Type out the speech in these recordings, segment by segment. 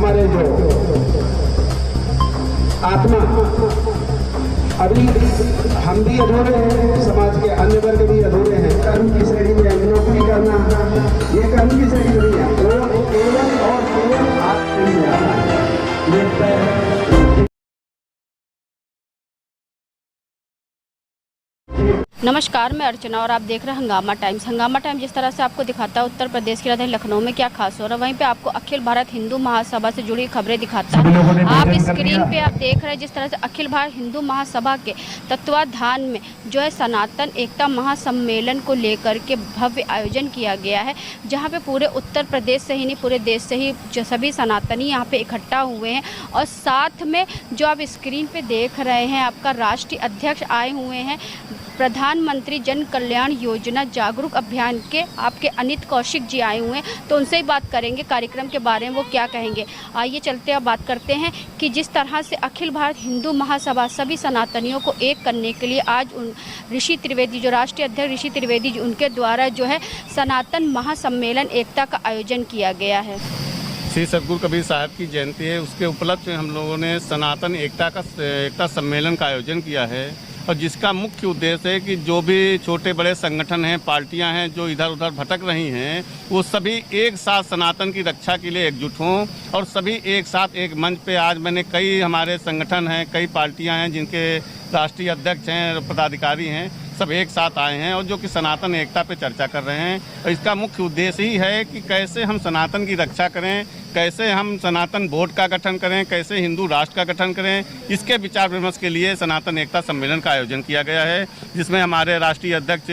हमारे जो आत्मा, अभी हम भी अधूरे हैं, समाज के अन्य वर्ग भी अधूरे हैं। कर्म की श्रेणी में नौकरी करना, ये कर्म की श्रेणी नहीं है, तो केवल और केवल आत्मा में आना है। नमस्कार, मैं अर्चना और आप देख रहे हैं हंगामा टाइम्स। हंगामा टाइम्स जिस तरह से आपको दिखाता है उत्तर प्रदेश की राजधानी लखनऊ में क्या खास हो रहा है, वहीं पे आपको अखिल भारत हिंदू महासभा से जुड़ी खबरें दिखाता है। आप स्क्रीन पे आप देख रहे हैं जिस तरह से अखिल भारत हिंदू महासभा के तत्वाधान में जो है सनातन एकता महासम्मेलन को लेकर के भव्य आयोजन किया गया है, जहाँ पे पूरे उत्तर प्रदेश से ही नहीं पूरे देश से ही जो सभी सनातनी यहाँ पे इकट्ठा हुए हैं। और साथ में जो आप स्क्रीन पे देख रहे हैं, आपका राष्ट्रीय अध्यक्ष आए हुए हैं। प्रधानमंत्री जन कल्याण योजना जागरूक अभियान के आपके अनित कौशिक जी आए हुए हैं, तो उनसे ही बात करेंगे कार्यक्रम के बारे में, वो क्या कहेंगे। आइए चलते अब बात करते हैं कि जिस तरह से अखिल भारत हिंदू महासभा सभी सनातनियों को एक करने के लिए आज ऋषि त्रिवेदी, जो राष्ट्रीय अध्यक्ष ऋषि त्रिवेदी जी, उनके द्वारा जो है सनातन महासम्मेलन एकता का आयोजन किया गया है। श्री सतगुरु कबीर साहब की जयंती है, उसके उपलक्ष्य में हम लोगों ने सनातन एकता सम्मेलन का आयोजन किया है। और जिसका मुख्य उद्देश्य है कि जो भी छोटे बड़े संगठन हैं, पार्टियां हैं जो इधर उधर भटक रही हैं, वो सभी एक साथ सनातन की रक्षा के लिए एकजुट हों और सभी एक साथ एक मंच पे। आज मैंने कई हमारे संगठन हैं, कई पार्टियां हैं जिनके राष्ट्रीय अध्यक्ष हैं, पदाधिकारी हैं, सब एक साथ आए हैं और जो कि सनातन एकता पे चर्चा कर रहे हैं। और इसका मुख्य उद्देश्य ही है कि कैसे हम सनातन की रक्षा करें, कैसे हम सनातन बोर्ड का गठन करें, कैसे हिंदू राष्ट्र का गठन करें। इसके विचार विमर्श के लिए सनातन एकता सम्मेलन का आयोजन किया गया है, जिसमें हमारे राष्ट्रीय अध्यक्ष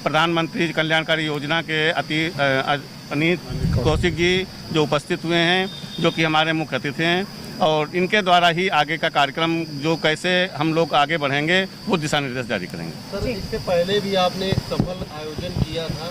प्रधानमंत्री कल्याणकारी योजना के अनित कौशिक जी जो उपस्थित हुए हैं, जो कि हमारे मुख्य अतिथि हैं। और इनके द्वारा ही आगे का कार्यक्रम जो कैसे हम लोग आगे बढ़ेंगे वो दिशा निर्देश जारी करेंगे। सर, इससे पहले भी आपने एक सफल आयोजन किया था,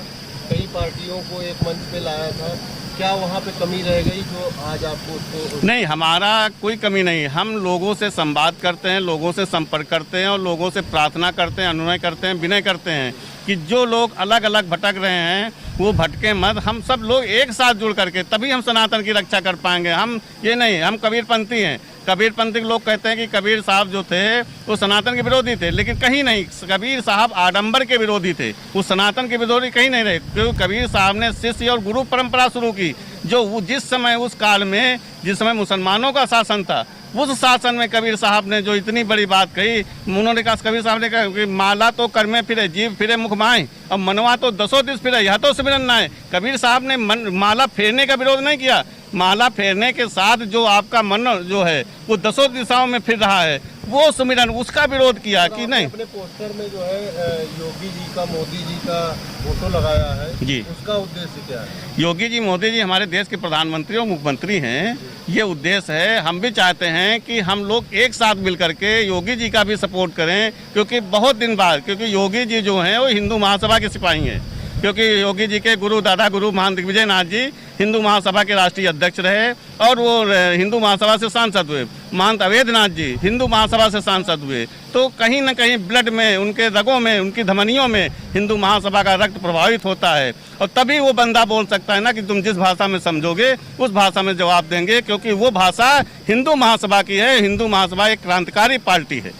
कई पार्टियों को एक मंच पे लाया था, क्या वहाँ पे कमी रह गई जो आज आपको उसको? नहीं, हमारा कोई कमी नहीं। हम लोगों से संवाद करते हैं, लोगों से संपर्क करते हैं और लोगों से प्रार्थना करते हैं, अनुनय करते हैं, विनय करते हैं कि जो लोग अलग अलग भटक रहे हैं वो भटके मत। हम सब लोग एक साथ जुड़ करके तभी हम सनातन की रक्षा कर पाएंगे। हम ये नहीं, हम कबीरपंथी हैं। कबीरपंथी के लोग कहते हैं कि कबीर साहब जो थे वो सनातन के विरोधी थे, लेकिन कहीं नहीं। कबीर साहब आडंबर के विरोधी थे, वो सनातन के विरोधी कहीं नहीं रहे। क्योंकि कबीर साहब ने शिष्य और गुरु परंपरा शुरू की, जो जिस समय उस काल में जिस समय मुसलमानों का शासन था, उस शासन में कबीर साहब ने जो इतनी बड़ी बात कही, उन्होंने कहा, कबीर साहब ने कहा कि माला तो कर में फिरे, जीव फिरे मुख माए, और मनवा तो दसों दिस फिरे, यह तो सिमरन ना है। कबीर साहब ने माला फेरने का विरोध नहीं किया। माला फेरने के साथ जो आपका मन जो है वो दसों दिशाओं में फिर रहा है, वो सुमिरन, उसका विरोध किया कि नहीं। अपने पोस्टर में जो है योगी जी का, मोदी जी का फोटो लगाया है जी, उसका उद्देश्य क्या है? योगी जी, मोदी जी हमारे देश के प्रधानमंत्री और मुख्यमंत्री हैं, ये उद्देश्य है। हम भी चाहते हैं कि हम लोग एक साथ मिलकर के योगी जी का भी सपोर्ट करें, क्योंकि बहुत दिन बाद, क्योंकि योगी जी जो हैं वो हिंदू महासभा के सिपाही हैं, क्योंकि योगी जी के गुरु दादा गुरु महान दिग्विजय नाथ जी हिंदू महासभा के राष्ट्रीय अध्यक्ष रहे और वो हिंदू महासभा से सांसद हुए। महंत अवैधनाथ जी हिंदू महासभा से सांसद हुए। तो कहीं न कहीं ब्लड में, उनके रगों में, उनकी धमनियों में हिंदू महासभा का रक्त प्रभावित होता है, और तभी वो बंदा बोल सकता है ना कि तुम जिस भाषा में समझोगे उस भाषा में जवाब देंगे, क्योंकि वो भाषा हिंदू महासभा की है। हिंदू महासभा एक क्रांतिकारी पार्टी है।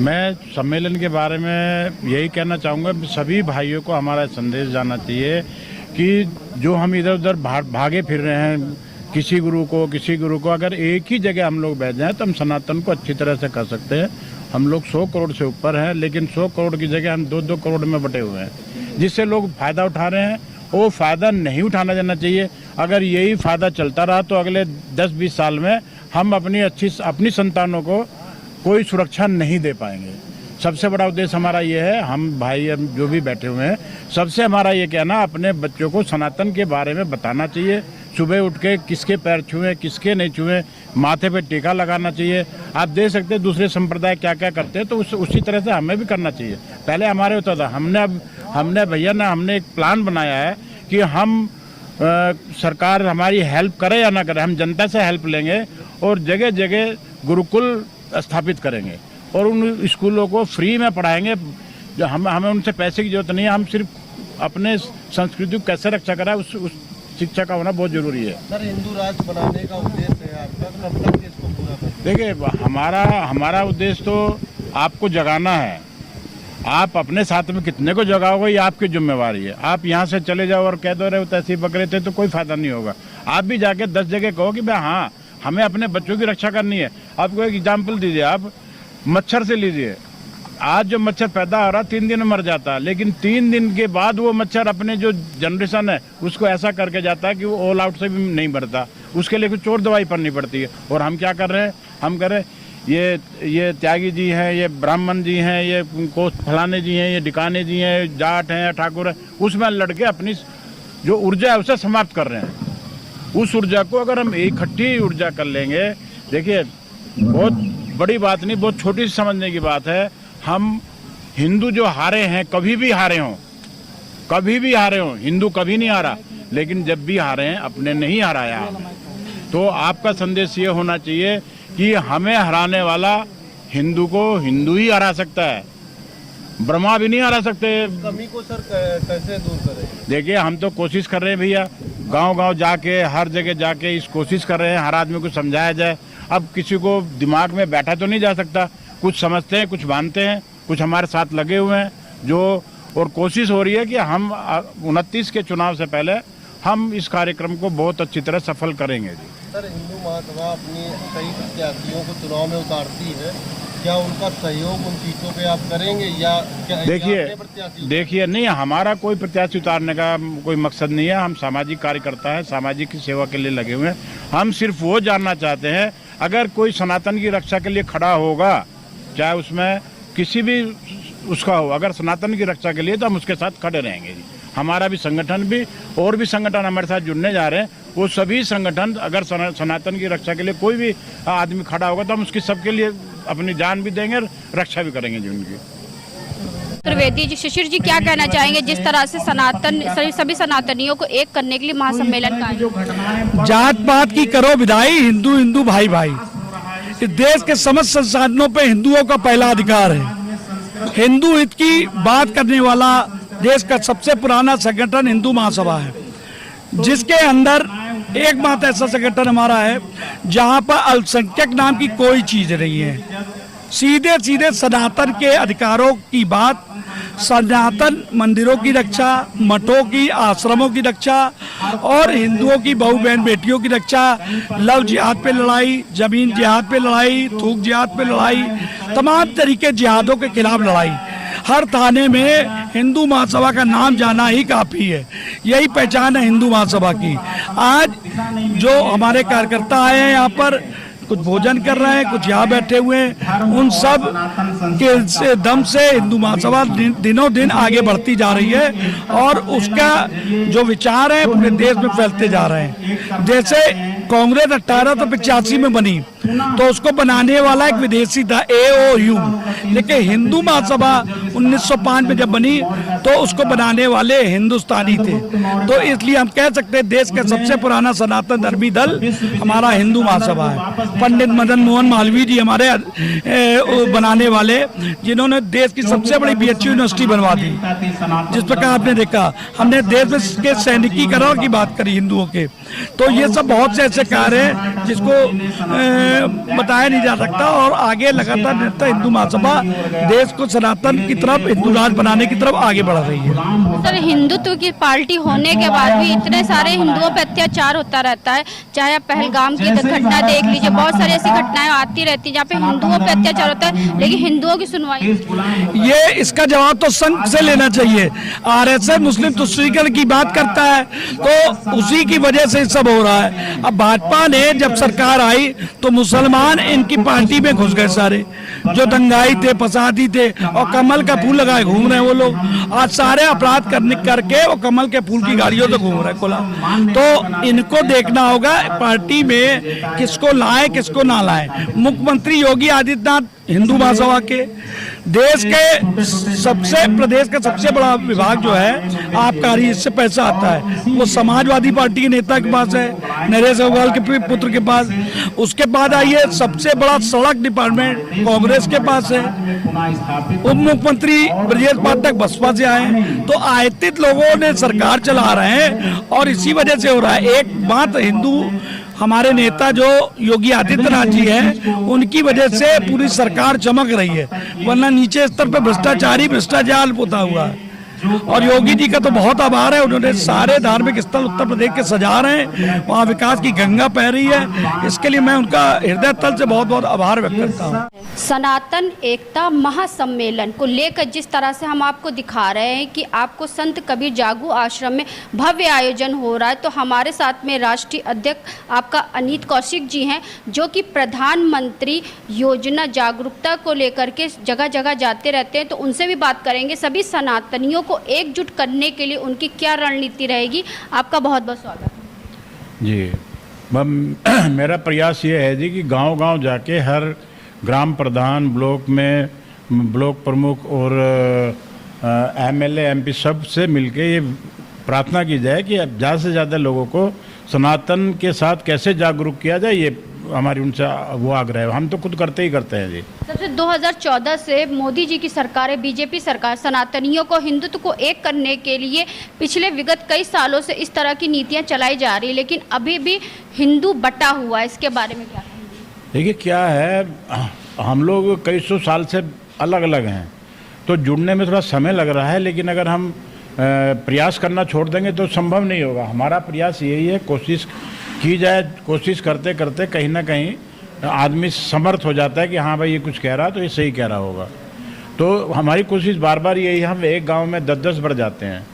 मैं सम्मेलन के बारे में यही कहना चाहूँगा, सभी भाइयों को हमारा संदेश जाना चाहिए कि जो हम इधर उधर भागे फिर रहे हैं, किसी गुरु को अगर एक ही जगह हम लोग बैठ जाएं तो हम सनातन को अच्छी तरह से कर सकते हैं। हम लोग 100 करोड़ से ऊपर हैं, लेकिन 100 करोड़ की जगह हम 2-2 करोड़ में बटे हुए हैं, जिससे लोग फ़ायदा उठा रहे हैं। वो फ़ायदा नहीं उठाना जाना चाहिए। अगर यही फ़ायदा चलता रहा तो अगले 10-20 साल में हम अपनी संतानों को कोई सुरक्षा नहीं दे पाएंगे। सबसे बड़ा उद्देश्य हमारा ये है, हम भाई जो भी बैठे हुए हैं, सबसे हमारा ये कहना, अपने बच्चों को सनातन के बारे में बताना चाहिए। सुबह उठ के किसके पैर छुएं, किसके नहीं छुएं, माथे पे टीका लगाना चाहिए। आप देख सकते हैं दूसरे संप्रदाय क्या क्या करते हैं, तो उसी तरह से हमें भी करना चाहिए। पहले हमारे होता था, हमने एक प्लान बनाया है कि हम सरकार हमारी हेल्प करे या ना करे, हम जनता से हेल्प लेंगे और जगह जगह गुरुकुल स्थापित करेंगे और उन स्कूलों को फ्री में पढ़ाएंगे। जो हमें उनसे पैसे की जरूरत नहीं है, हम सिर्फ अपने संस्कृति को कैसे रक्षा करें उस शिक्षा का होना बहुत जरूरी है। सर, हिंदू राष्ट्र बनाने का उद्देश्य है है आपका, कब तक इसको पूरा करें? देखिए, हमारा उद्देश्य तो आपको जगाना है। आप अपने साथ में कितने को जगाओगे ये आपकी जिम्मेवारी है। आप यहाँ से चले जाओ और कह दो रहे तैसे ही पकड़े थे तो कोई फायदा नहीं होगा। आप भी जाके 10 जगह कहो कि भाई हाँ हमें अपने बच्चों की रक्षा करनी है। आपको एक एग्जाम्पल दीजिए, आप मच्छर से लीजिए। आज जो मच्छर पैदा हो रहा है 3 दिन में मर जाता है, लेकिन 3 दिन के बाद वो मच्छर अपने जो जनरेशन है उसको ऐसा करके जाता है कि वो ऑल आउट से भी नहीं मरता। उसके लिए कुछ और दवाई पड़नी पड़ती है। और हम क्या कर रहे हैं, हम कह रहे हैं ये त्यागी जी हैं, ये ब्राह्मण जी हैं, ये को फलाने जी हैं, ये डिकाने जी हैं, जाट हैं, ठाकुर हैं, उसमें लड़के अपनी जो ऊर्जा है उसे समाप्त कर रहे हैं। उस ऊर्जा को अगर हम इकट्ठी ऊर्जा कर लेंगे, देखिए बहुत बड़ी बात नहीं, बहुत छोटी सी समझने की बात है। हम हिंदू जो हारे हैं, कभी भी हारे हों, हिंदू कभी नहीं हारा, लेकिन जब भी हारे हैं अपने नहीं हराया। तो आपका संदेश ये होना चाहिए कि हमें हराने वाला हिंदू को हिंदू ही हरा सकता है, ब्रह्मा भी नहीं हरा सकते। कमी को सर कैसे दूर करें? देखिए, हम तो कोशिश कर रहे हैं भैया, गांव-गांव जाके, हर जगह जाके इस कोशिश कर रहे हैं हर आदमी को समझाया जाए। अब किसी को दिमाग में बैठा तो नहीं जा सकता, कुछ समझते हैं, कुछ मानते हैं, कुछ हमारे साथ लगे हुए हैं जो, और कोशिश हो रही है कि हम 29 के चुनाव से पहले हम इस कार्यक्रम को बहुत अच्छी तरह सफल करेंगे जी। सर, हिंदू महासभा अपनी कई प्रत्याशियों को चुनाव में उतारती है, क्या उनका सहयोग उन सीटों पे आप करेंगे या क्या? देखिए नहीं, हमारा कोई प्रत्याशी उतारने का कोई मकसद नहीं है। हम सामाजिक कार्यकर्ता हैं, सामाजिक की सेवा के लिए लगे हुए हैं। हम सिर्फ वो जानना चाहते हैं, अगर कोई सनातन की रक्षा के लिए खड़ा होगा, चाहे उसमें किसी भी उसका हो, अगर सनातन की रक्षा के लिए, तो हम उसके साथ खड़े रहेंगे जी। हमारा भी संगठन भी, और भी संगठन हमारे साथ जुड़ने जा रहे हैं, वो सभी संगठन अगर सनातन की रक्षा के लिए कोई भी आदमी खड़ा होगा तो हम उसकी सबके लिए अपनी जान भी देंगे और रक्षा भी करेंगे जी उनकी। त्रिवेदी जी, शिशिर जी, क्या कहना चाहेंगे जिस तरह से सभी सनातनियों को एक करने के लिए महासम्मेलन का? जात पात की करो विदाई, हिंदू हिंदू भाई भाई। इस देश के समस्त संसाधनों पे हिंदुओं का पहला अधिकार है। हिंदू हित की बात करने वाला देश का सबसे पुराना संगठन हिंदू महासभा है, जिसके अंदर एकमात्र ऐसा संगठन हमारा है जहां पर अल्पसंख्यक नाम की कोई चीज नहीं है। सीधे सीधे सनातन के अधिकारों की बात, सनातन मंदिरों की रक्षा, मठों की, आश्रमों की रक्षा और हिंदुओं की बहू बहन बेटियों की रक्षा, लव जिहाद पे लड़ाई, जमीन जिहाद पे लड़ाई, थूक जिहाद पे लड़ाई, तमाम तरीके जिहादों के खिलाफ लड़ाई। हर थाने में हिंदू महासभा का नाम जाना ही काफी है। यही पहचान है हिंदू महासभा की। आज जो हमारे कार्यकर्ता आए हैं यहाँ पर, कुछ भोजन कर रहे हैं, कुछ यहाँ बैठे हुए हैं, उन सब के दम से हिंदू महासभा दिनों दिन आगे बढ़ती जा रही है और उसका जो विचार है पूरे देश में फैलते जा रहे हैं। जैसे कांग्रेस 1885 में बनी तो उसको बनाने वाला एक विदेशी था, AOU, लेकिन हिंदू महासभा 1905 में जब बनी तो उसको बनाने वाले हिंदुस्तानी थे। तो इसलिए हम कह सकते हैं देश का सबसे पुराना सनातन धर्मी दल हमारा हिंदू महासभा है। पंडित मदन मोहन मालवीय जी हमारे बनाने वाले, जिन्होंने देश की सबसे बड़ी BHU यूनिवर्सिटी बनवा दी। जिस प्रकार आपने देखा, हमने देश के सैनिकीकरण की बात करी हिंदुओं के, तो ये सब बहुत से ऐसे कार्य हैं जिसको बताया नहीं जा सकता। और आगे लगातार हिंदू महासभा देश को सनातन की तरफ, हिंदू राज बनाने की तरफ आगे बढ़ रही है। सर, हिंदुत्व की पार्टी होने के बाद भी इतने सारे हिंदुओं पर अत्याचार होता रहता है। चाहे आप पहलगाम की घटना देख लीजिए, बहुत सारी ऐसी घटनाएं आती रहती है जहाँ पे हिंदुओं पर अत्याचार होता है, लेकिन हिंदुओं की सुनवाई। ये इसका जवाब तो संघ से लेना चाहिए। RSS मुस्लिम तुष्टीकरण की बात करता है तो उसी की वजह से सब हो रहा है। अब भाजपा ने जब सरकार आई तो मुसलमान इनकी पार्टी में घुस गए सारे, जो दंगाई थे, फसादी थे और कमल का फूल लगाए घूम रहे हैं वो लोग। आज सारे अपराध करके वो कमल के फूल की गाड़ियों से घूम रहे हैं खुला। तो इनको देखना होगा पार्टी में किसको लाए किसको ना लाए। मुख्यमंत्री योगी आदित्यनाथ हिंदू महासभा के, देश के प्रदेश का सबसे बड़ा विभाग जो है आबकारी, इससे पैसा आता है, वो समाजवादी पार्टी के नेता के पास है, नरेश अग्रवाल के पुत्र के पास। उसके बाद आइए, सबसे बड़ा सड़क डिपार्टमेंट कांग्रेस के पास है। उप मुख्यमंत्री ब्रजेश पाठक बसपा से आए। तो आयतित लोगों ने सरकार चला रहे हैं और इसी वजह से हो रहा है। एक बात हिंदू हमारे नेता जो योगी आदित्यनाथ जी हैं उनकी वजह से पूरी सरकार चमक रही है, वरना नीचे स्तर पर भ्रष्टाचार पोता हुआ है। और योगी जी का तो बहुत आभार है, उन्होंने सारे धार्मिक स्थल उत्तर प्रदेश के सजा रहे हैं, वहाँ विकास की गंगा बह रही है, इसके लिए मैं उनका हृदय तल से बहुत बहुत आभार व्यक्त करता हूँ। सनातन एकता महासम्मेलन को लेकर जिस तरह से हम आपको दिखा रहे हैं कि आपको संत कबीर जागू आश्रम में भव्य आयोजन हो रहा है, तो हमारे साथ में राष्ट्रीय अध्यक्ष आपका अनीत कौशिक जी हैं, जो कि प्रधानमंत्री योजना जागरूकता को लेकर के जगह जगह जाते रहते हैं, तो उनसे भी बात करेंगे। सभी सनातनियों को एकजुट करने के लिए उनकी क्या रणनीति रहेगी। आपका बहुत बहुत स्वागत है जी। मेरा प्रयास ये है जी कि गांव-गांव जाके हर ग्राम प्रधान, ब्लॉक में ब्लॉक प्रमुख और एमएलए एमपी सब से मिलके ये प्रार्थना की जाए कि ज़्यादा से ज़्यादा लोगों को सनातन के साथ कैसे जागरूक किया जाए, ये हमारी उनसे वो आग्रह है। हम तो खुद करते ही करते हैं जी। सबसे 2014 से मोदी जी की सरकार है, बीजेपी सरकार, सनातनियों को, हिंदुत्व को एक करने के लिए पिछले विगत कई सालों से इस तरह की नीतियां चलाई जा रही है, लेकिन अभी भी हिंदू बटा हुआ है, इसके बारे में क्या कहेंगे? देखिए क्या है, हम लोग कई सौ साल से अलग अलग हैं, तो जुड़ने में थोड़ा समय लग रहा है, लेकिन अगर हम प्रयास करना छोड़ देंगे तो संभव नहीं होगा। हमारा प्रयास यही है, कोशिश की जाए, कोशिश करते करते कहीं ना कहीं आदमी समर्थ हो जाता है कि हाँ भाई ये कुछ कह रहा तो ये सही कह रहा होगा। तो हमारी कोशिश बार बार यही, हम एक गांव में 10-10 बढ़ जाते हैं।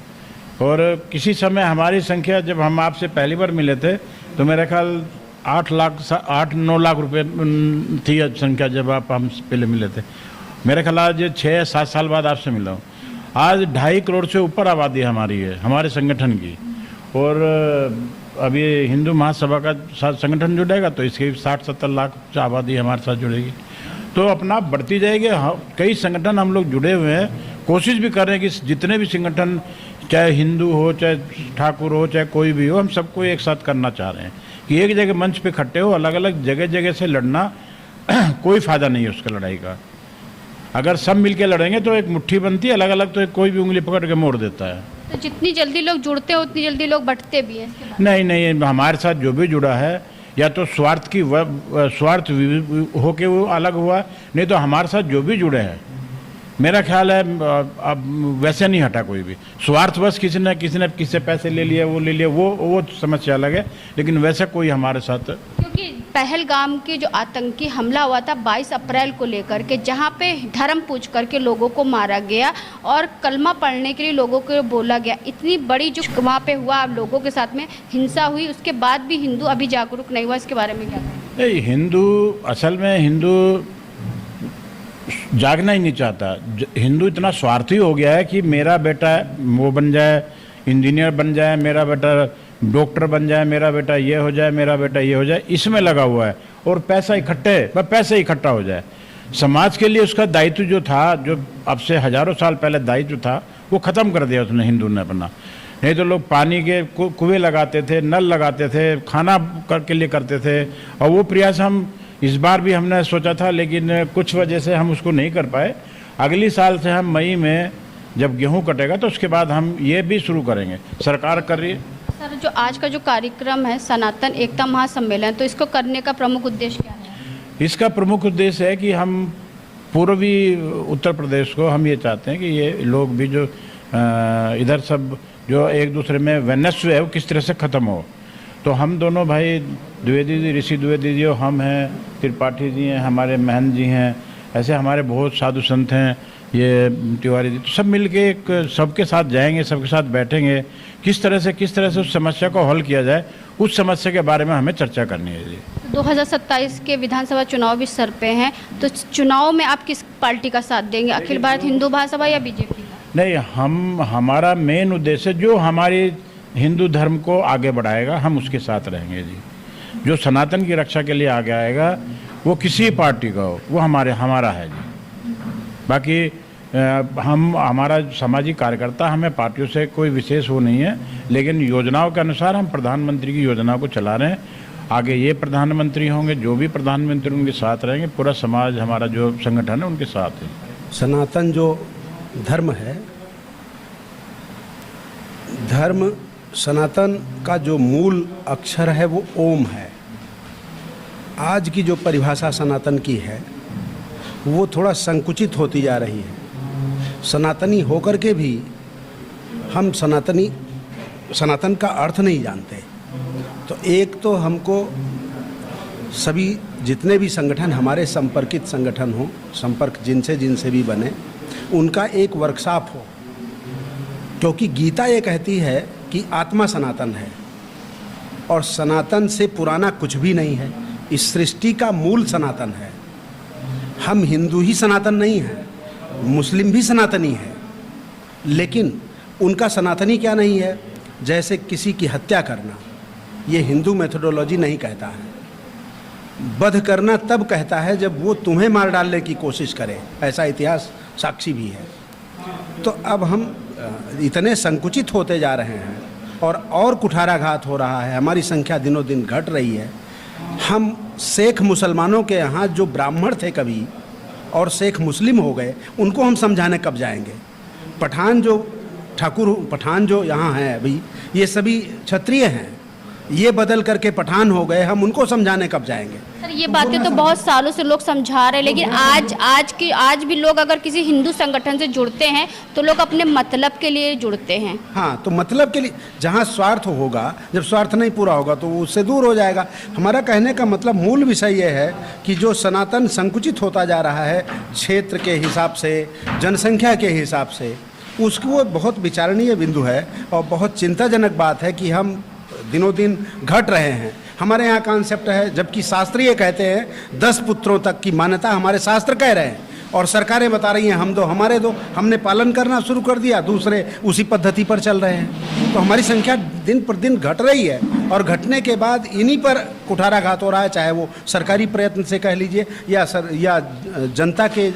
और किसी समय हमारी संख्या, जब हम आपसे पहली बार मिले थे तो मेरा ख्याल 8-9 लाख रुपए थी संख्या जब हम पहले मिले थे। मेरे ख्याल आज 6-7 साल बाद आपसे मिला हूँ। आज 2.5 करोड़ से ऊपर आबादी हमारी है, हमारे संगठन की। और अभी हिंदू महासभा का साथ संगठन जुड़ेगा तो इसके 60-70 लाख से आबादी हमारे साथ जुड़ेगी, तो अपना बढ़ती जाएगी। कई संगठन हम लोग जुड़े हुए हैं, कोशिश भी कर रहे हैं कि जितने भी संगठन, चाहे हिंदू हो, चाहे ठाकुर हो, चाहे कोई भी हो, हम सबको एक साथ करना चाह रहे हैं कि एक जगह मंच पे इकट्ठे हो। अलग अलग जगह जगह से लड़ना कोई फ़ायदा नहीं है उसका, लड़ाई का। अगर सब मिलके लड़ेंगे तो एक मुट्ठी बनती है, अलग अलग तो कोई भी उंगली पकड़ के मोड़ देता है। तो जितनी जल्दी लोग जुड़ते हैं उतनी जल्दी लोग बंटते भी हैं। नहीं, हमारे साथ जो भी जुड़ा है या तो स्वार्थ होके वो अलग हुआ, नहीं तो हमारे साथ जो भी जुड़े हैं, मेरा ख्याल है अब वैसे नहीं हटा कोई भी। स्वार्थवश किसी ने किसी से पैसे ले लिए, वो ले लिए, वो समस्या अलग है, लेकिन वैसे कोई हमारे साथ। क्योंकि पहलगाम के जो आतंकी हमला हुआ था 22 अप्रैल को लेकर के, जहां पे धर्म पूछ करके लोगों को मारा गया और कलमा पढ़ने के लिए लोगों को बोला गया, इतनी बड़ी जो वहाँ पे हुआ, लोगों के साथ में हिंसा हुई, उसके बाद भी हिंदू अभी जागरूक नहीं हुआ, इसके बारे में क्या कहें? नहीं, हिंदू असल में हिंदू जागना ही नहीं चाहता। हिंदू इतना स्वार्थी हो गया है कि मेरा बेटा वो बन जाए, इंजीनियर बन जाए, मेरा बेटा डॉक्टर बन जाए, मेरा बेटा ये हो जाए, मेरा बेटा ये हो जाए, इसमें लगा हुआ है। और पैसा इकट्ठा हो जाए। समाज के लिए उसका दायित्व जो था, जो अब से हजारों साल पहले दायित्व था, वो ख़त्म कर दिया उसने, हिंदू ने अपना। नहीं तो लोग पानी के कुएं लगाते थे, नल लगाते थे, खाना के लिए करते थे। और वो प्रयास हम इस बार भी हमने सोचा था, लेकिन कुछ वजह से हम उसको नहीं कर पाए। अगली साल से हम मई में जब गेहूं कटेगा तो उसके बाद हम ये भी शुरू करेंगे, सरकार कर रही है। सर, जो आज का जो कार्यक्रम है सनातन एकता महासम्मेलन, तो इसको करने का प्रमुख उद्देश्य क्या है? इसका प्रमुख उद्देश्य है कि हम पूर्वी उत्तर प्रदेश को हम ये चाहते हैं कि ये लोग भी जो इधर सब जो एक दूसरे में वैनस्व है वो किस तरह से ख़त्म हो। तो हम दोनों भाई द्विवेदी जी, ऋषि द्विवेदी जी, हम हैं, त्रिपाठी जी हैं, हमारे महंत जी हैं, ऐसे हमारे बहुत साधु संत हैं, ये तिवारी जी, तो सब मिलके एक सबके साथ जाएंगे, सबके साथ बैठेंगे, किस तरह से उस समस्या को हल किया जाए, उस समस्या के बारे में हमें चर्चा करनी है जी। 2027 के विधानसभा चुनाव भी सर पे हैं, तो चुनाव में आप किस पार्टी का साथ देंगे? अखिल भारत हिंदू महासभा या बीजेपी का? नहीं, हमारा मेन उद्देश्य जो हमारी हिंदू धर्म को आगे बढ़ाएगा, हम उसके साथ रहेंगे जी। जो सनातन की रक्षा के लिए आगे आएगा, वो किसी पार्टी का हो, वो हमारा है जी। बाकी हमारा सामाजिक कार्यकर्ता, हमें पार्टियों से कोई विशेष वो नहीं है, लेकिन योजनाओं के अनुसार हम प्रधानमंत्री की योजना को चला रहे हैं। आगे ये प्रधानमंत्री होंगे, जो भी प्रधानमंत्री उनके साथ रहेंगे, पूरा समाज, हमारा जो संगठन है उनके साथ है। सनातन जो धर्म है, धर्म सनातन का जो मूल अक्षर है वो ओम है। आज की जो परिभाषा सनातन की है वो थोड़ा संकुचित होती जा रही है। सनातनी होकर के भी हम सनातन का अर्थ नहीं जानते। तो एक तो हमको सभी जितने भी संगठन हमारे संपर्कित संगठन हो, संपर्क जिनसे भी बने, उनका एक वर्कशॉप हो, क्योंकि गीता ये कहती है कि आत्मा सनातन है और सनातन से पुराना कुछ भी नहीं है। इस सृष्टि का मूल सनातन है। हम हिंदू ही सनातन नहीं हैं, मुस्लिम भी सनातनी है, लेकिन उनका सनातनी क्या नहीं है? जैसे किसी की हत्या करना, ये हिंदू मेथोडोलॉजी नहीं कहता है। वध करना तब कहता है जब वो तुम्हें मार डालने की कोशिश करे, ऐसा इतिहास साक्षी भी है। तो अब हम इतने संकुचित होते जा रहे हैं और कुठाराघात हो रहा है, हमारी संख्या दिनों दिन घट रही है। हम शेख मुसलमानों के यहाँ जो ब्राह्मण थे कभी और शेख मुस्लिम हो गए, उनको हम समझाने कब जाएंगे? पठान जो यहाँ हैं अभी, ये सभी क्षत्रिय हैं, ये बदल करके पठान हो गए, हम उनको समझाने कब जाएंगे? सर ये बातें तो बहुत सालों से लोग समझा रहे हैं, लेकिन आज भी लोग अगर किसी हिंदू संगठन से जुड़ते हैं तो लोग अपने मतलब के लिए जुड़ते हैं। हाँ, तो मतलब के लिए जहाँ स्वार्थ होगा, जब स्वार्थ नहीं पूरा होगा तो उससे दूर हो जाएगा। हमारा कहने का मतलब मूल विषय ये है कि जो सनातन संकुचित होता जा रहा है क्षेत्र के हिसाब से, जनसंख्या के हिसाब से, उसको वो बहुत विचारणीय बिंदु है और बहुत चिंताजनक बात है कि हम दिनों दिन घट रहे हैं। हमारे यहाँ कॉन्सेप्ट है, जबकि शास्त्र ये कहते हैं 10 पुत्रों तक की मान्यता हमारे शास्त्र कह रहे हैं और सरकारें बता रही हैं हम दो हमारे दो, हमने पालन करना शुरू कर दिया, दूसरे उसी पद्धति पर चल रहे हैं। तो हमारी संख्या दिन पर दिन घट रही है और घटने के बाद इन्हीं पर कुठाराघात हो रहा है, चाहे वो सरकारी प्रयत्न से कह लीजिए या जनता के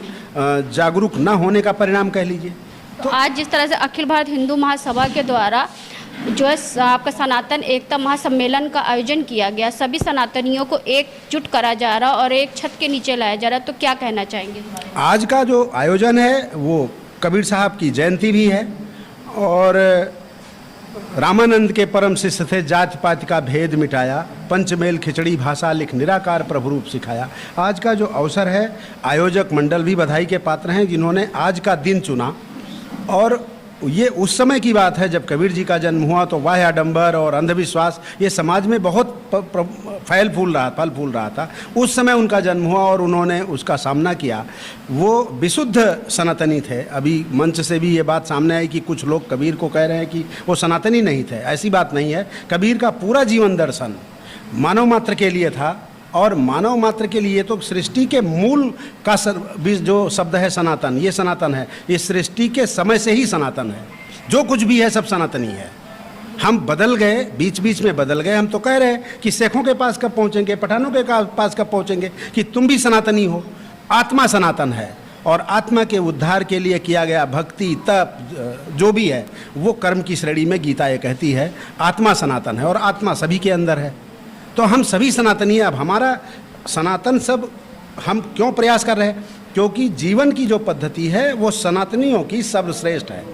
जागरूक न होने का परिणाम कह लीजिए। तो आज जिस तरह से अखिल भारत हिंदू महासभा के द्वारा जो है आपका सनातन एकता महासम्मेलन का आयोजन किया गया, सभी सनातनियों को एकजुट करा जा रहा और एक छत के नीचे लाया जा रहा, तो क्या कहना चाहेंगे? आज का जो आयोजन है वो कबीर साहब की जयंती भी है और रामानंद के परम शिष्य थे, जाति पाति का भेद मिटाया, पंचमेल खिचड़ी भाषा लिख निराकार प्रभु रूप सिखाया। आज का जो अवसर है, आयोजक मंडल भी बधाई के पात्र हैं जिन्होंने आज का दिन चुना। और ये उस समय की बात है जब कबीर जी का जन्म हुआ, तो वाह्य आडंबर और अंधविश्वास ये समाज में बहुत फल फूल रहा था। उस समय उनका जन्म हुआ और उन्होंने उसका सामना किया। वो विशुद्ध सनातनी थे। अभी मंच से भी ये बात सामने आई कि कुछ लोग कबीर को कह रहे हैं कि वो सनातनी नहीं थे। ऐसी बात नहीं है। कबीर का पूरा जीवन दर्शन मानव मात्र के लिए था और मानव मात्र के लिए तो सृष्टि के मूल का जो शब्द है सनातन, ये सनातन है। इस सृष्टि के समय से ही सनातन है। जो कुछ भी है सब सनातनी है। हम बदल गए, बीच बीच में बदल गए। हम तो कह रहे हैं कि शेखों के पास कब पहुंचेंगे, पठानों के पास कब पहुंचेंगे कि तुम भी सनातनी हो। आत्मा सनातन है और आत्मा के उद्धार के लिए किया गया भक्ति तप जो भी है वो कर्म की श्रेणी में गीता ये कहती है। आत्मा सनातन है और आत्मा सभी के अंदर है। तो हम सभी सनातनी हैं। अब हमारा सनातन सब हम क्यों प्रयास कर रहे हैं? क्योंकि जीवन की जो पद्धति है वो सनातनियों की सर्वश्रेष्ठ है।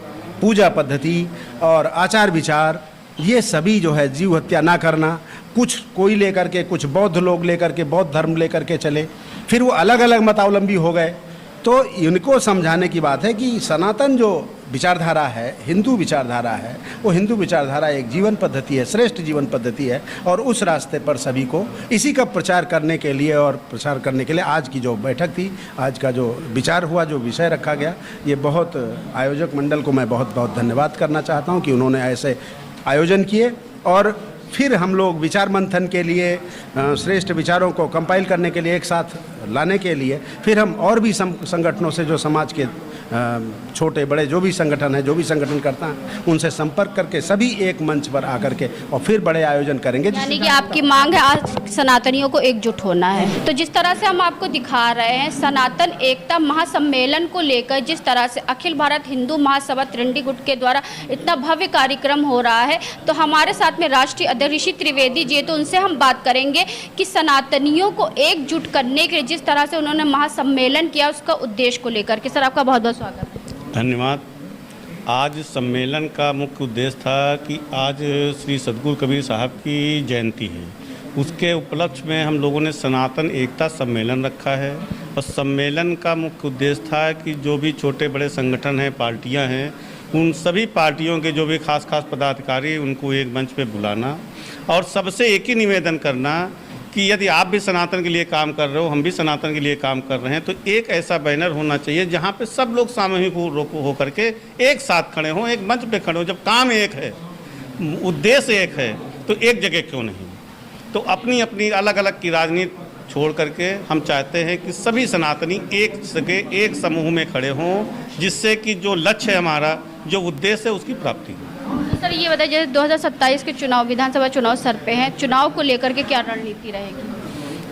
पूजा पद्धति और आचार विचार ये सभी जो है, जीव हत्या ना करना, कोई लेकर के, कुछ बौद्ध लोग लेकर के बौद्ध धर्म लेकर के चले, फिर वो अलग अलग मतावलंबी हो गए। तो इनको समझाने की बात है कि सनातन जो विचारधारा है, हिंदू विचारधारा है, वो हिंदू विचारधारा एक जीवन पद्धति है, श्रेष्ठ जीवन पद्धति है। और उस रास्ते पर सभी को इसी का प्रचार करने के लिए आज की जो बैठक थी, आज का जो विचार हुआ, जो विषय रखा गया, ये बहुत आयोजक मंडल को मैं बहुत बहुत धन्यवाद करना चाहता हूँ कि उन्होंने ऐसे आयोजन किए। और फिर हम लोग विचार मंथन के लिए, श्रेष्ठ विचारों को कंपाइल करने के लिए, एक साथ लाने के लिए, फिर हम और भी संगठनों से, जो समाज के छोटे बड़े जो भी संगठन है, जो भी संगठन करता है, उनसे संपर्क करके सभी एक मंच पर आकर के और फिर बड़े आयोजन करेंगे। यानी कि आपकी मांग है आज सनातनियों को एकजुट होना है। तो जिस तरह से हम आपको दिखा रहे हैं सनातन एकता महासम्मेलन को लेकर, जिस तरह से अखिल भारत हिंदू महासभा त्रिंडी गुट के द्वारा इतना भव्य कार्यक्रम हो रहा है, तो हमारे साथ में राष्ट्रीय अध्यक्ष ऋषि त्रिवेदी जी, तो उनसे हम बात करेंगे कि सनातनियों को एकजुट करने के लिए जिस तरह से उन्होंने महासम्मेलन किया, उसका उद्देश्य को लेकर के। सर आपका बहुत बहुत स्वागत है। धन्यवाद। आज सम्मेलन का मुख्य उद्देश्य था कि आज श्री सद्गुरु कबीर साहब की जयंती है। उसके उपलक्ष्य में हम लोगों ने सनातन एकता सम्मेलन रखा है। और सम्मेलन का मुख्य उद्देश्य था कि जो भी छोटे बड़े संगठन हैं, पार्टियां हैं, उन सभी पार्टियों के जो भी खास पदाधिकारी, उनको एक मंच पे बुलाना और सबसे एक ही निवेदन करना कि यदि आप भी सनातन के लिए काम कर रहे हो, हम भी सनातन के लिए काम कर रहे हैं, तो एक ऐसा बैनर होना चाहिए जहाँ पे सब लोग सामूहिक हो करके एक साथ खड़े हों, एक मंच पे खड़े हों। जब काम एक है, उद्देश्य एक है, तो एक जगह क्यों नहीं? तो अपनी अपनी अलग अलग की राजनीति छोड़ करके हम चाहते हैं कि सभी सनातनी एक जगह, एक समूह में खड़े हों, जिससे कि जो लक्ष्य है हमारा, जो उद्देश्य है, उसकी प्राप्ति हो। तो सर ये बताइए, जैसे 2027 के चुनाव, विधानसभा चुनाव सर पे हैं, चुनाव को लेकर के क्या रणनीति रहेगी?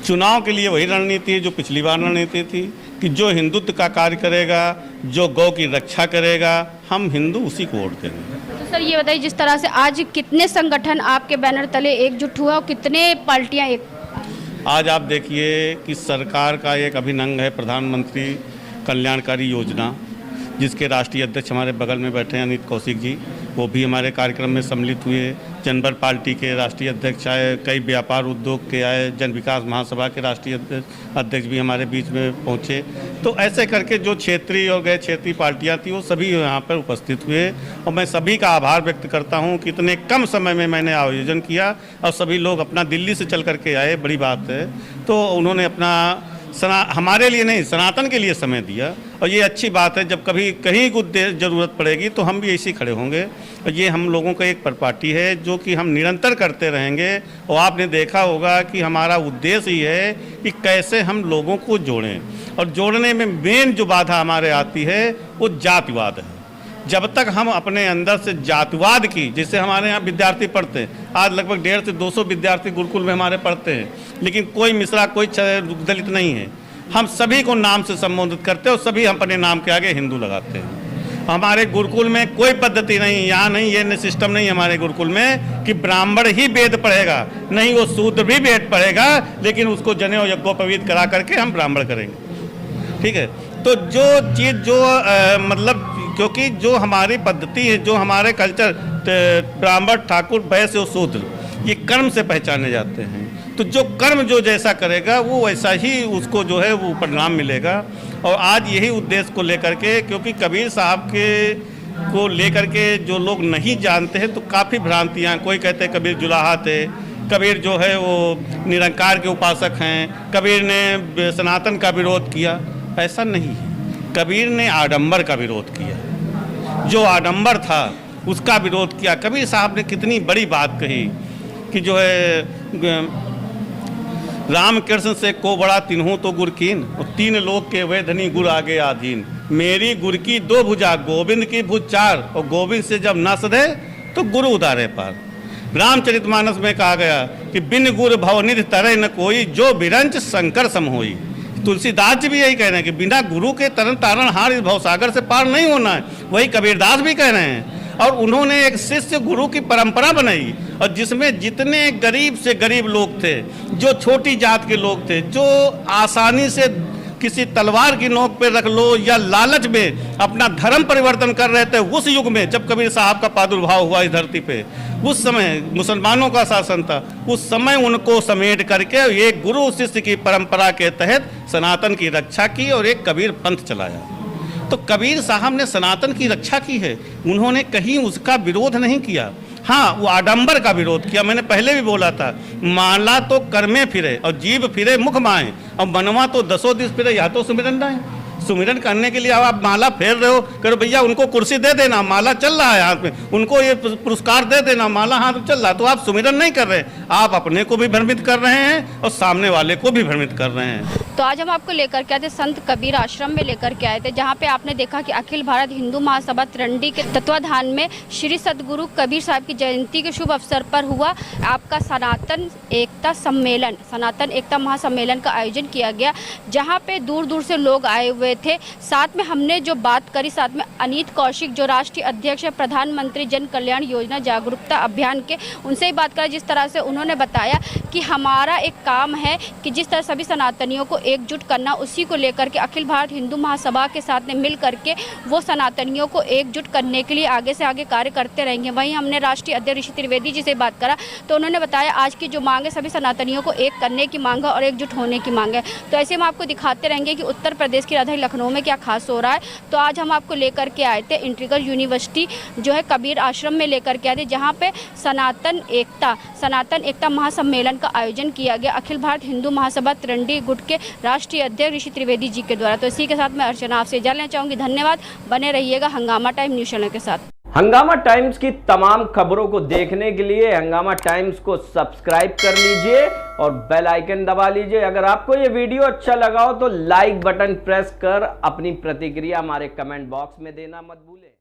चुनाव के लिए वही रणनीति है जो पिछली बार रणनीति थी कि जो हिंदुत्व का कार्य करेगा, जो गौ की रक्षा करेगा, हम हिंदू उसी को वोट देंगे। तो सर ये बताइए, जिस तरह से आज कितने संगठन आपके बैनर तले एकजुट हुआ और कितने पार्टियां एक? आज आप देखिए कि सरकार का एक अभिन्न अंग है प्रधानमंत्री कल्याणकारी योजना, जिसके राष्ट्रीय अध्यक्ष हमारे बगल में बैठे हैं अनित कौशिक जी, वो भी हमारे कार्यक्रम में सम्मिलित हुए। जनबल पार्टी के राष्ट्रीय अध्यक्ष आए, कई व्यापार उद्योग के आए, जन विकास महासभा के राष्ट्रीय अध्यक्ष भी हमारे बीच में पहुंचे। तो ऐसे करके जो क्षेत्रीय और गैर क्षेत्रीय पार्टियां थी, वो सभी यहाँ पर उपस्थित हुए और मैं सभी का आभार व्यक्त करता हूँ कि इतने कम समय में मैंने आयोजन किया और सभी लोग अपना दिल्ली से चल करके आए, बड़ी बात है। तो उन्होंने अपना हमारे लिए नहीं, सनातन के लिए समय दिया और ये अच्छी बात है। जब कभी कहीं कुछ ज़रूरत पड़ेगी तो हम भी ऐसे खड़े होंगे और ये हम लोगों का एक परिपाटी है जो कि हम निरंतर करते रहेंगे। और आपने देखा होगा कि हमारा उद्देश्य ही है कि कैसे हम लोगों को जोड़ें, और जोड़ने में मेन जो बाधा हमारे आती है वो जातिवाद है। जब तक हम अपने अंदर से जातिवाद की, जैसे हमारे यहाँ विद्यार्थी पढ़ते हैं, आज लगभग 150 से 200 विद्यार्थी गुरुकुल में हमारे पढ़ते हैं, लेकिन कोई मिश्रा, कोई दलित नहीं है। हम सभी को नाम से संबोधित करते हैं और सभी हम अपने नाम के आगे हिंदू लगाते हैं। हमारे गुरुकुल में कोई पद्धति नहीं, यहाँ नहीं, ये सिस्टम नहीं हमारे गुरुकुल में कि ब्राह्मण ही वेद पढ़ेगा, नहीं, वो शूद्र भी वेद पढ़ेगा, लेकिन उसको जनेऊ यज्ञोपवीत करा करके हम ब्राह्मण करेंगे। ठीक है, तो जो चीज़ जो मतलब, क्योंकि जो हमारी पद्धति है, जो हमारे कल्चर, ब्राह्मण, ठाकुर, वैश्य और शूद्र, ये कर्म से पहचाने जाते हैं। तो जो कर्म जो जैसा करेगा वो वैसा ही उसको जो है वो परिणाम मिलेगा। और आज यही उद्देश्य को लेकर के, क्योंकि कबीर साहब के को लेकर के जो लोग नहीं जानते हैं तो काफ़ी भ्रांतियाँ, कोई कहते हैं कबीर जुलाहा थे, कबीर जो है वो निरंकार के उपासक हैं, कबीर ने सनातन का विरोध किया। ऐसा नहीं है, कबीर ने आडंबर का विरोध किया, जो आडंबर था उसका विरोध किया। कबीर साहब ने कितनी बड़ी बात कही कि जो है राम कृष्ण से को बड़ा तिन्हू तो गुरकीन, और 3 लोग के वे धनी गुर आगे आधीन। मेरी गुर की 2 भुजा, गोविंद की भुज 4, और गोविंद से जब न सधे तो गुरु उदारे पार। रामचरितमानस में कहा गया कि बिन गुर भवनिधि तरह न कोई, जो बिरंच शंकर सम होई। तुलसीदास जी भी यही कह रहे हैं कि बिना गुरु के तरन तारण हार इस भवसागर से पार नहीं होना है। वही कबीरदास भी कह रहे हैं। और उन्होंने एक शिष्य गुरु की परंपरा बनाई, और जिसमें जितने गरीब से गरीब लोग थे, जो छोटी जात के लोग थे, जो आसानी से किसी तलवार की नोक पे रख लो या लालच में अपना धर्म परिवर्तन कर रहे थे, उस युग में जब कबीर साहब का प्रादुर्भाव हुआ इस धरती पे, उस समय मुसलमानों का शासन था, उस समय उनको समेट करके एक गुरु शिष्य की परंपरा के तहत सनातन की रक्षा की और एक कबीर पंथ चलाया। तो कबीर साहब ने सनातन की रक्षा की है, उन्होंने कहीं उसका विरोध नहीं किया। हाँ, वो आडंबर का विरोध किया। मैंने पहले भी बोला था, माला तो कर में फिरे और जीभ फिरे मुख माए, और मनवा तो 10 दिस फिरे, या तो सुमिरन ना है। सुमिरन करने के लिए आप माला फेर रहे हो, करो भैया उनको कुर्सी दे देना, माला चल रहा है हाथ में, उनको ये पुरस्कार दे देना, माला हाथ में चल रहा है, तो आप सुमिरन नहीं कर रहे, आप अपने को भी भ्रमित कर रहे हैं और सामने वाले को भी भ्रमित कर रहे हैं। तो आज हम आपको लेकर के आए थे संत कबीर आश्रम में लेकर के आए थे, जहाँ पे आपने देखा कि अखिल भारत हिंदू महासभा तिरंडी के तत्वाधान में श्री सदगुरु कबीर साहब की जयंती के शुभ अवसर पर हुआ आपका सनातन एकता सम्मेलन, सनातन एकता महासम्मेलन का आयोजन किया गया, जहाँ पे दूर दूर से लोग आए हुए हुए थे। साथ में हमने जो बात करी, साथ में अनीत कौशिक जो राष्ट्रीय अध्यक्ष है प्रधानमंत्री जन कल्याण योजना जागरूकता अभियान के, उनसे ही बात करें। जिस तरह से उन्होंने बताया कि हमारा एक काम है कि जिस तरह सभी सनातनियों को एकजुट करना, उसी को लेकर के अखिल भारत हिंदू महासभा के साथ में मिल करके वो सनातनियों को एकजुट करने के लिए आगे से आगे कार्य करते रहेंगे। वहीं हमने राष्ट्रीय अध्यक्ष ऋषि त्रिवेदी जी से बात करा तो उन्होंने बताया आज की जो मांग है सभी सनातनियों को एक करने की मांग है और एकजुट होने की मांग है। तो ऐसे हम आपको दिखाते रहेंगे कि उत्तर प्रदेश की राजधानी लखनऊ में क्या खास हो रहा है। तो आज हम आपको लेकर के आए थे इंटीग्रल यूनिवर्सिटी जो है कबीर आश्रम में लेकर के आए थे, जहाँ पे सनातन एकता महासम्मेलन का आयोजन किया गया अखिल भारत हिंदू महासभा त्रिरंडी गुट के राष्ट्रीय अध्यक्ष ऋषि त्रिवेदी जी के द्वारा। तो इसी के साथ मैं अर्चना आपसे जानना चाहूँगी। धन्यवाद, बने रहिएगा हंगामा टाइम न्यूज़ चैनल के साथ। हंगामा टाइम्स की तमाम खबरों को देखने के लिए हंगामा टाइम्स को सब्सक्राइब कर लीजिए और बेल आइकन दबा लीजिए। अगर आपको ये वीडियो अच्छा लगा हो तो लाइक बटन प्रेस कर अपनी प्रतिक्रिया हमारे कमेंट बॉक्स में देना मत भूलें।